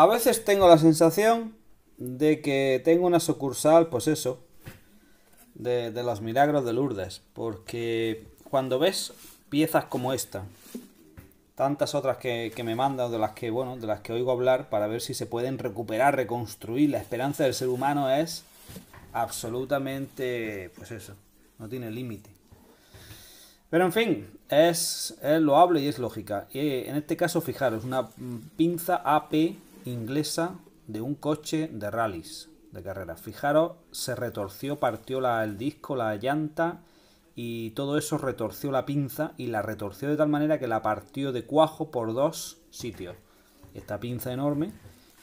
A veces tengo la sensación de que tengo una sucursal, pues eso, de los milagros de Lourdes, porque cuando ves piezas como esta, tantas otras que me mandan, de las que, bueno, de las que oigo hablar para ver si se pueden recuperar, reconstruir, la esperanza del ser humano es absolutamente, pues eso, no tiene límite. Pero en fin, es loable y es lógica. Y en este caso, fijaros, una pinza AP inglesa de un coche de rallies, de carreras. Fijaros, se retorció, partió el disco, la llanta y todo eso retorció la pinza y la retorció de tal manera que la partió de cuajo por dos sitios. Esta pinza enorme.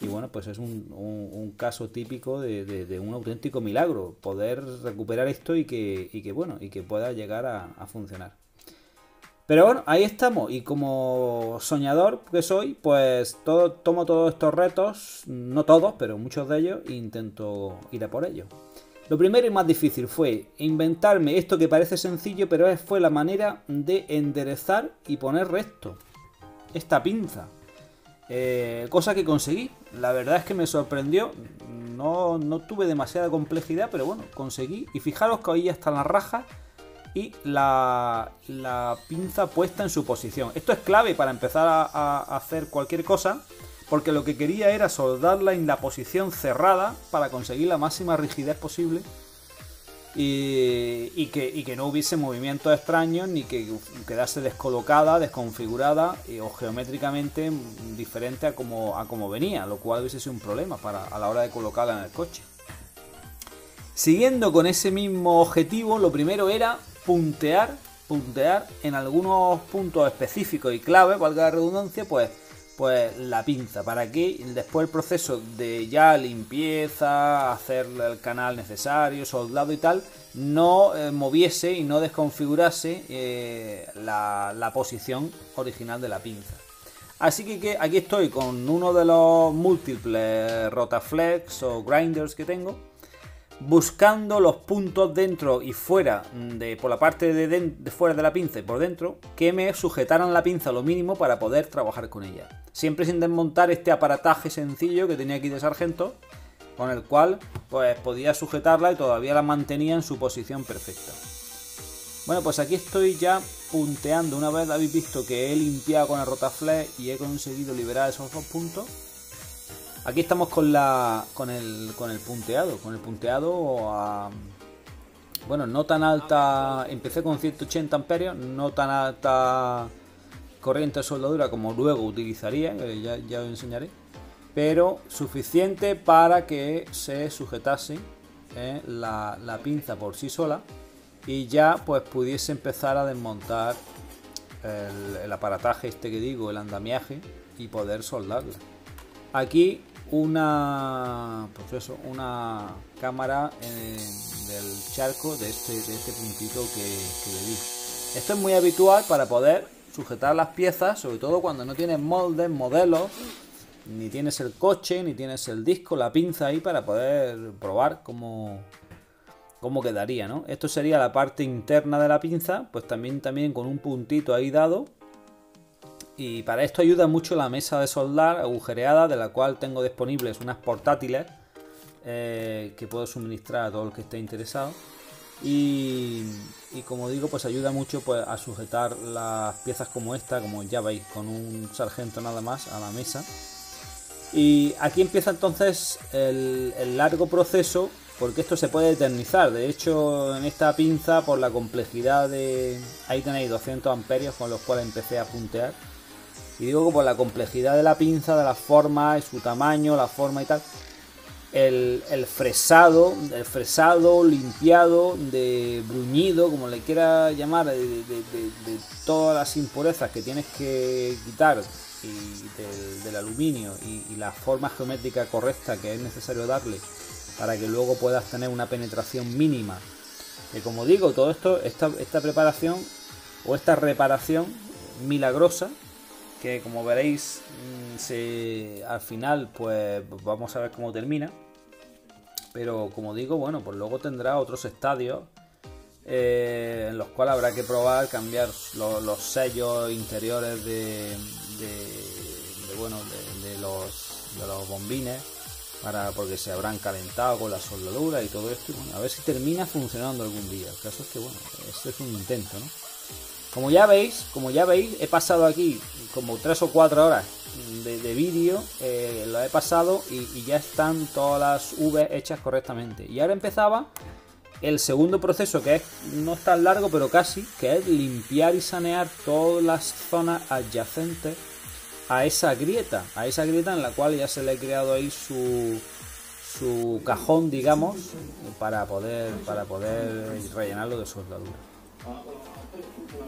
Y bueno, pues es un caso típico de un auténtico milagro poder recuperar esto y que bueno, y que pueda llegar a funcionar. Pero bueno, ahí estamos. Y como soñador que soy, pues tomo todos estos retos, no todos, pero muchos de ellos, e intento ir a por ellos. Lo primero y más difícil fue inventarme esto que parece sencillo, pero fue la manera de enderezar y poner recto esta pinza. Cosa que conseguí. La verdad es que me sorprendió. No tuve demasiada complejidad, pero bueno, conseguí. Y fijaros que ahí ya están las rajas y la pinza puesta en su posición. Esto es clave para empezar a hacer cualquier cosa, porque lo que quería era soldarla en la posición cerrada para conseguir la máxima rigidez posible y que no hubiese movimientos extraños ni que quedase descolocada, desconfigurada o geométricamente diferente a como venía, lo cual hubiese sido un problema a la hora de colocarla en el coche. Siguiendo con ese mismo objetivo, lo primero era puntear en algunos puntos específicos y clave, valga la redundancia, pues la pinza, para que después el proceso de ya limpieza, hacer el canal necesario, soldado y tal, no moviese y no desconfigurase la posición original de la pinza. Así que aquí estoy con uno de los múltiples Rotaflex o grinders que tengo, buscando los puntos dentro y fuera, por la parte de fuera de la pinza y por dentro, que me sujetaran la pinza lo mínimo para poder trabajar con ella. Siempre sin desmontar este aparataje sencillo que tenía aquí de sargento, con el cual pues podía sujetarla y todavía la mantenía en su posición perfecta. Bueno, pues aquí estoy ya punteando. Una vez habéis visto que he limpiado con el Rotaflex y he conseguido liberar esos dos puntos. Aquí estamos con el punteado. Con el punteado bueno, no tan alta. Empecé con 180 amperios, no tan alta corriente de soldadura como luego utilizaría, ya os enseñaré. Pero suficiente para que se sujetase la pinza por sí sola y ya pues pudiese empezar a desmontar el aparataje este que digo, el andamiaje, y poder soldarla. Aquí una cámara del charco de este puntito que le di. Esto es muy habitual para poder sujetar las piezas, sobre todo cuando no tienes moldes, modelos, ni tienes el coche, ni tienes el disco, la pinza ahí para poder probar cómo quedaría, ¿no? Esto sería la parte interna de la pinza, pues también con un puntito ahí dado. Y para esto ayuda mucho la mesa de soldar agujereada, de la cual tengo disponibles unas portátiles que puedo suministrar a todo el que esté interesado. Y como digo, pues ayuda mucho pues a sujetar las piezas como esta, como ya veis, con un sargento nada más a la mesa. Y aquí empieza entonces el largo proceso, porque esto se puede eternizar. De hecho, en esta pinza, por la complejidad ahí tenéis 200 amperios con los cuales empecé a puntear. Y digo que por la complejidad de la pinza, de la forma, su tamaño, la forma y tal, el fresado, limpiado, de bruñido, como le quiera llamar, de todas las impurezas que tienes que quitar del aluminio y la forma geométrica correcta que es necesario darle para que luego puedas tener una penetración mínima. Que como digo, todo esto, esta preparación o esta reparación milagrosa, que como veréis al final pues vamos a ver cómo termina, pero como digo, bueno, pues luego tendrá otros estadios en los cuales habrá que probar, cambiar los sellos interiores de los bombines, porque se habrán calentado con la soldadura y todo esto. Y bueno, a ver si termina funcionando algún día. El caso es que, bueno, este es un intento, ¿no? Como ya veis, he pasado aquí como 3 o 4 horas de vídeo, lo he pasado y ya están todas las V hechas correctamente. Y ahora empezaba el segundo proceso, que no es tan largo, pero casi, que es limpiar y sanear todas las zonas adyacentes a esa grieta en la cual ya se le ha creado ahí su cajón, digamos, para poder rellenarlo de soldadura.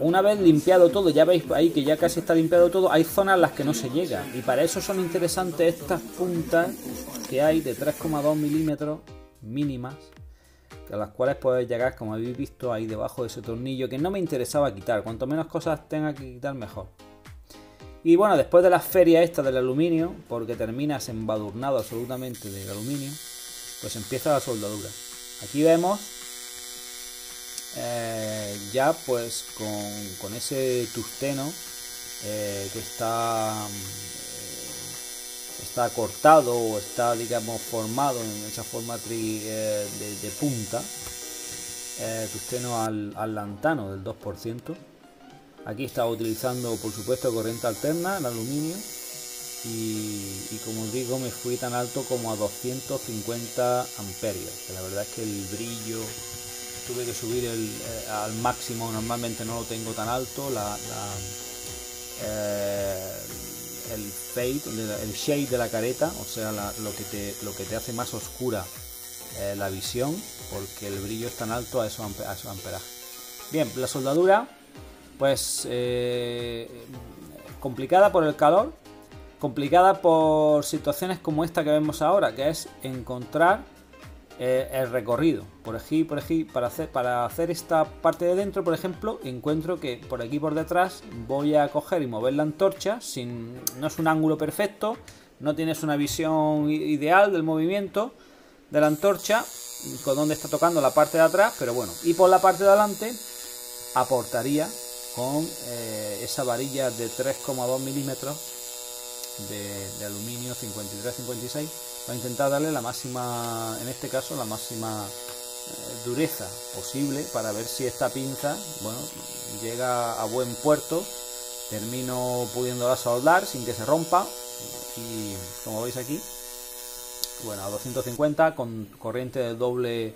Una vez limpiado todo, ya veis ahí que ya casi está limpiado todo, hay zonas a las que no se llega, y para eso son interesantes estas puntas que hay de 3,2 milímetros mínimas, a las cuales podéis llegar, como habéis visto, ahí debajo de ese tornillo, que no me interesaba quitar. Cuanto menos cosas tenga que quitar, mejor. Y bueno, después de la feria esta del aluminio, porque terminas embadurnado absolutamente del aluminio, pues empieza la soldadura. Aquí vemos ya pues con ese tungsteno que está cortado o está, digamos, formado en esa forma de punta, tungsteno al lantano del 2%. Aquí estaba utilizando, por supuesto, corriente alterna, el aluminio, y como os digo, me fui tan alto como a 250 amperios, que la verdad es que el brillo tuve que subir al máximo. Normalmente no lo tengo tan alto, el fade, el shade de la careta, o sea, lo que te hace más oscura la visión, porque el brillo es tan alto a esos amperajes. Bien, la soldadura, pues complicada por el calor, complicada por situaciones como esta que vemos ahora, que es encontrar el recorrido. Por aquí, para hacer esta parte de dentro, por ejemplo, encuentro que por aquí por detrás voy a coger y mover la antorcha, no es un ángulo perfecto, no tienes una visión ideal del movimiento de la antorcha, con donde está tocando la parte de atrás, pero bueno, y por la parte de adelante aportaría con esa varilla de 3,2 milímetros de aluminio 53-56 para intentar darle la máxima, en este caso la máxima dureza posible, para ver si esta pinza, bueno, llega a buen puerto, termino pudiéndola soldar sin que se rompa. Y como veis aquí, bueno, a 250 con corriente de doble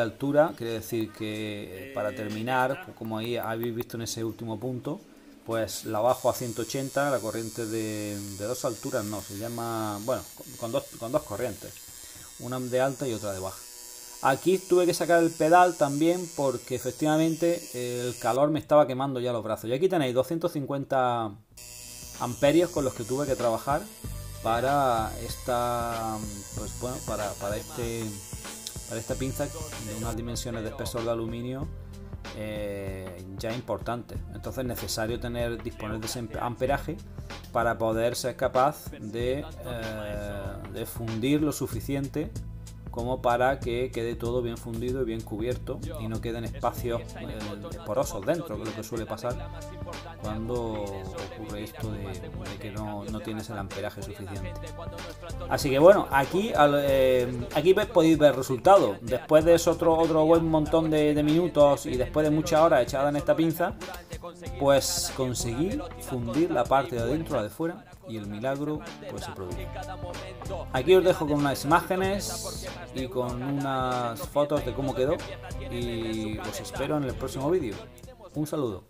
altura, quiere decir que para terminar, como ahí habéis visto en ese último punto, pues la bajo a 180, la corriente de dos alturas, no, se llama, bueno, con dos corrientes, una de alta y otra de baja. Aquí tuve que sacar el pedal también porque efectivamente el calor me estaba quemando ya los brazos. Y aquí tenéis 250 amperios con los que tuve que trabajar para esta, pues bueno, para esta pinza de unas dimensiones de espesor de aluminio ya importantes. Entonces es necesario disponer de ese amperaje para poder ser capaz de fundir lo suficiente como para que quede todo bien fundido y bien cubierto y no queden espacios porosos dentro, que es lo que suele pasar cuando ocurre esto de que no tienes el amperaje suficiente. Así que bueno, aquí podéis ver el resultado. Después de eso otro buen montón de minutos y después de muchas horas echadas en esta pinza, pues conseguí fundir la parte de adentro, la de fuera, y el milagro pues se produjo. Aquí os dejo con unas imágenes y con unas fotos de cómo quedó y os espero en el próximo vídeo. Un saludo.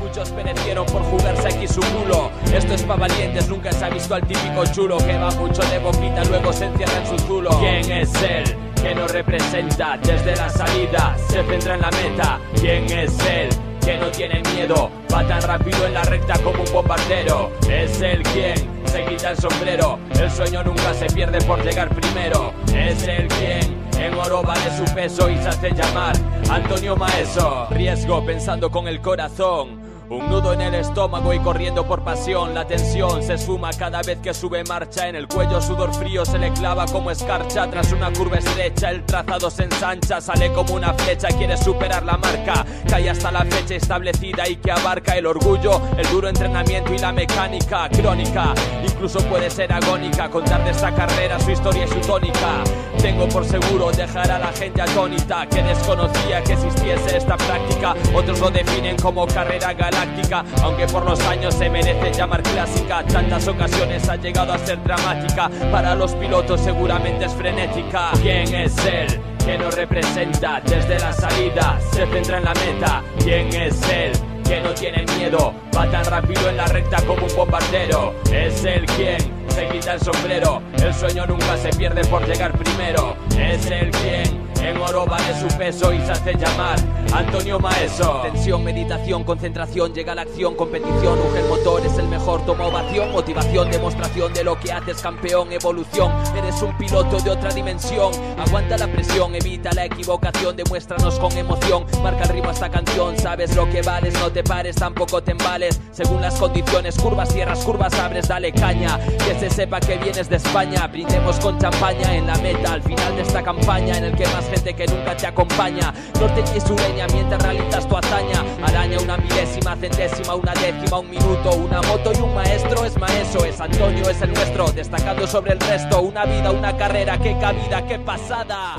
Muchos perecieron por jugarse aquí su culo. Esto es pa' valientes, nunca se ha visto al típico chulo que va mucho de boquita, luego se encierra en su culo. ¿Quién es él que nos representa desde la salida? Se centra en la meta. ¿Quién es él que no tiene miedo? Va tan rápido en la recta como un bombardero. Es él quien se quita el sombrero. El sueño nunca se pierde por llegar primero. Es él quien en oro vale su peso y se hace llamar Antonio Maeso. Riesgo pensando con el corazón. Un nudo en el estómago y corriendo por pasión. La tensión se esfuma cada vez que sube marcha. En el cuello sudor frío se le clava como escarcha. Tras una curva estrecha el trazado se ensancha. Sale como una flecha, quiere superar la marca. Cae hasta la fecha establecida y que abarca el orgullo, el duro entrenamiento y la mecánica crónica. Incluso puede ser agónica contar de esta carrera su historia y su tónica. Tengo por seguro dejar a la gente atónita, que desconocía que existiese esta práctica. Otros lo definen como carrera galáctica, aunque por los años se merece llamar clásica. Tantas ocasiones ha llegado a ser dramática, para los pilotos seguramente es frenética. ¿Quién es él que nos representa desde la salida? Se centra en la meta. ¿Quién es él que no tiene miedo? Va tan rápido en la recta como un bombardero. Es él quien se quita el sombrero. El sueño nunca se pierde por llegar primero. Es él quien en oro vale su peso y se hace llamar Antonio Maeso. Tensión, meditación, concentración, llega la acción, competición, urge el motor, es el mejor, toma ovación, motivación, demostración de lo que haces, campeón, evolución. Eres un piloto de otra dimensión, aguanta la presión, evita la equivocación, demuéstranos con emoción, marca el ritmo a esta canción, sabes lo que vales, no te pares, tampoco te embales, según las condiciones, curvas cierras, curvas abres, dale caña, que se sepa que vienes de España, brindemos con champaña en la meta, al final de esta campaña, en el que más gente que nunca te acompaña, norteña y sureña mientras realizas tu hazaña, araña una milésima, centésima, una décima, un minuto, una moto y un maestro, es Maeso, es Antonio, es el nuestro, destacando sobre el resto, una vida, una carrera, qué cabida, qué pasada.